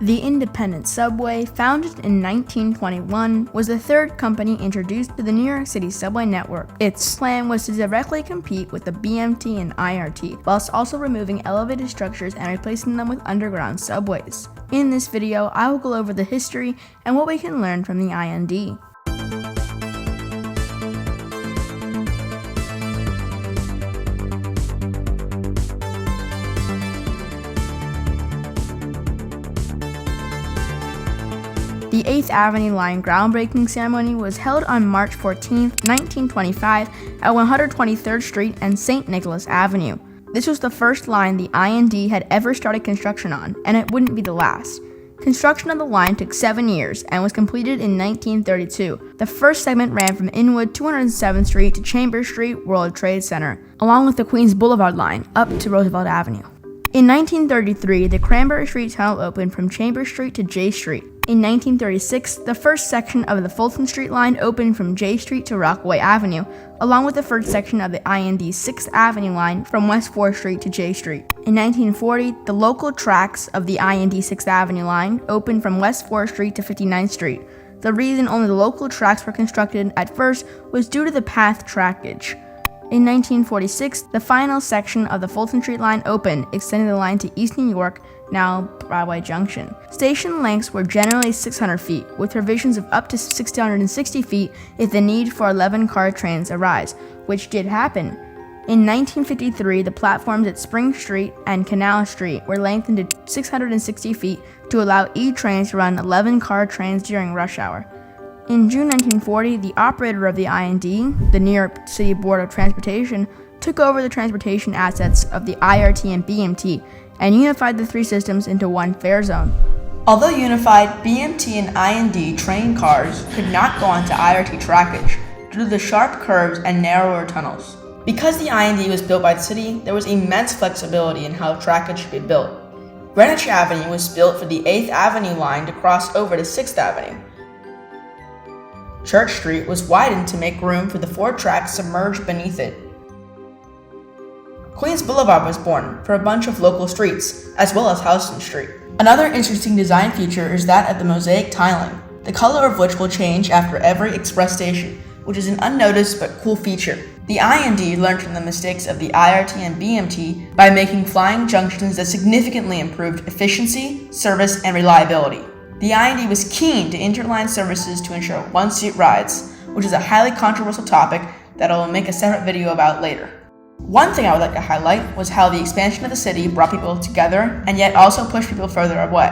The Independent Subway, founded in 1921, was the third company introduced to the New York City subway network. Its plan was to directly compete with the BMT and IRT, whilst also removing elevated structures and replacing them with underground subways. In this video, I will go over the history and what we can learn from the IND. The 8th Avenue Line groundbreaking ceremony was held on March 14, 1925 at 123rd Street and St. Nicholas Avenue. This was the first line the IND had ever started construction on, and it wouldn't be the last. Construction of the line took 7 years and was completed in 1932. The first segment ran from Inwood 207th Street to Chambers Street World Trade Center, along with the Queens Boulevard line up to Roosevelt Avenue. In 1933, the Cranberry Street Tunnel opened from Chambers Street to J Street. In 1936, the first section of the Fulton Street line opened from J Street to Rockaway Avenue, along with the first section of the IND's 6th Avenue line from West 4th Street to J Street. In 1940, the local tracks of the IND 6th Avenue line opened from West 4th Street to 59th Street. The reason only the local tracks were constructed at first was due to the path trackage. In 1946, the final section of the Fulton Street line opened, extending the line to East New York, now Broadway Junction. Station lengths were generally 600 feet, with provisions of up to 660 feet if the need for 11-car trains arise, which did happen. In 1953, the platforms at Spring Street and Canal Street were lengthened to 660 feet to allow E-trains to run 11-car trains during rush hour. In June 1940, the operator of the IND, the New York City Board of Transportation, took over the transportation assets of the IRT and BMT and unified the three systems into one fare zone. Although unified, BMT and IND train cars could not go onto IRT trackage due to the sharp curves and narrower tunnels. Because the IND was built by the city, there was immense flexibility in how trackage should be built. Greenwich Avenue was built for the 8th Avenue line to cross over to 6th Avenue. Church Street was widened to make room for the 4 tracks submerged beneath it. Queens Boulevard was born for a bunch of local streets, as well as Houston Street. Another interesting design feature is that of the mosaic tiling, the color of which will change after every express station, which is an unnoticed but cool feature. The IND learned from the mistakes of the IRT and BMT by making flying junctions that significantly improved efficiency, service, and reliability. The IND was keen to interline services to ensure one-seat rides, which is a highly controversial topic that I will make a separate video about later. One thing I would like to highlight was how the expansion of the city brought people together and yet also pushed people further away.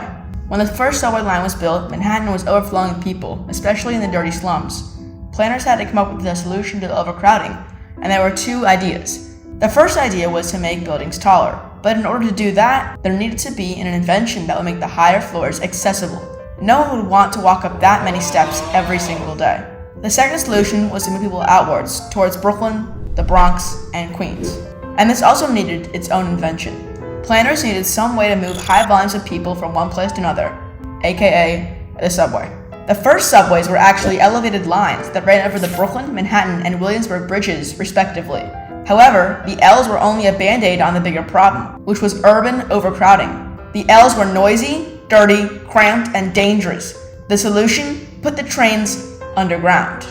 When the first subway line was built, Manhattan was overflowing with people, especially in the dirty slums. Planners had to come up with a solution to the overcrowding, and there were 2 ideas. The first idea was to make buildings taller, but in order to do that, there needed to be an invention that would make the higher floors accessible. No one would want to walk up that many steps every single day. The second solution was to move people outwards, towards Brooklyn, the Bronx, and Queens. And this also needed its own invention. Planners needed some way to move high volumes of people from one place to another, aka the subway. The first subways were actually elevated lines that ran over the Brooklyn, Manhattan, and Williamsburg bridges, respectively. However, the L's were only a band-aid on the bigger problem, which was urban overcrowding. The L's were noisy, dirty, cramped, and dangerous. The solution? Put the trains underground.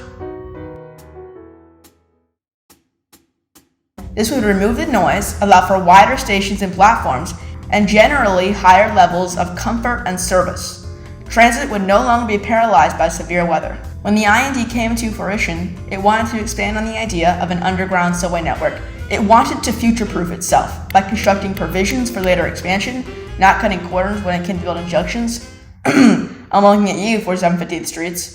This would remove the noise, allow for wider stations and platforms, and generally higher levels of comfort and service. Transit would no longer be paralyzed by severe weather. When the IND came to fruition, it wanted to expand on the idea of an underground subway network. It wanted to future-proof itself by constructing provisions for later expansion, not cutting corners when it came to building junctions. I'm looking at you, 4750th Streets.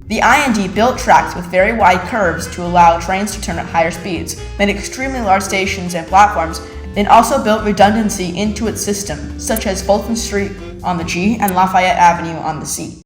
The IND built tracks with very wide curves to allow trains to turn at higher speeds, made extremely large stations and platforms, and also built redundancy into its system, such as Fulton Street on the G and Lafayette Avenue on the C.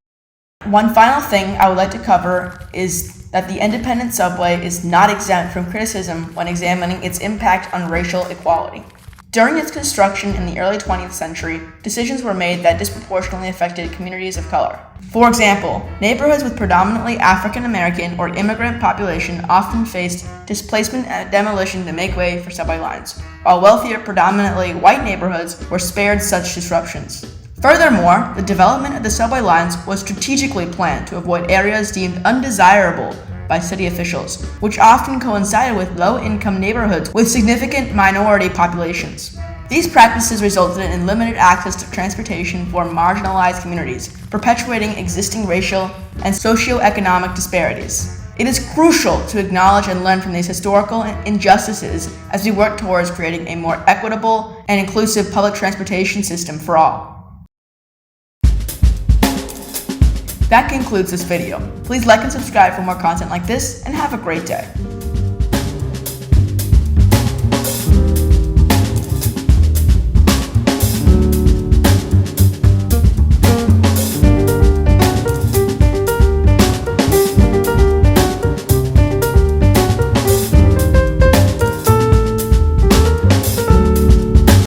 One final thing I would like to cover is that the independent subway is not exempt from criticism when examining its impact on racial equality. During its construction in the early 20th century, decisions were made that disproportionately affected communities of color. For example, neighborhoods with predominantly African American or immigrant population often faced displacement and demolition to make way for subway lines, while wealthier, predominantly white neighborhoods were spared such disruptions. Furthermore, the development of the subway lines was strategically planned to avoid areas deemed undesirable by city officials, which often coincided with low-income neighborhoods with significant minority populations. These practices resulted in limited access to transportation for marginalized communities, perpetuating existing racial and socioeconomic disparities. It is crucial to acknowledge and learn from these historical injustices as we work towards creating a more equitable and inclusive public transportation system for all. That concludes this video. Please like and subscribe for more content like this, and have a great day.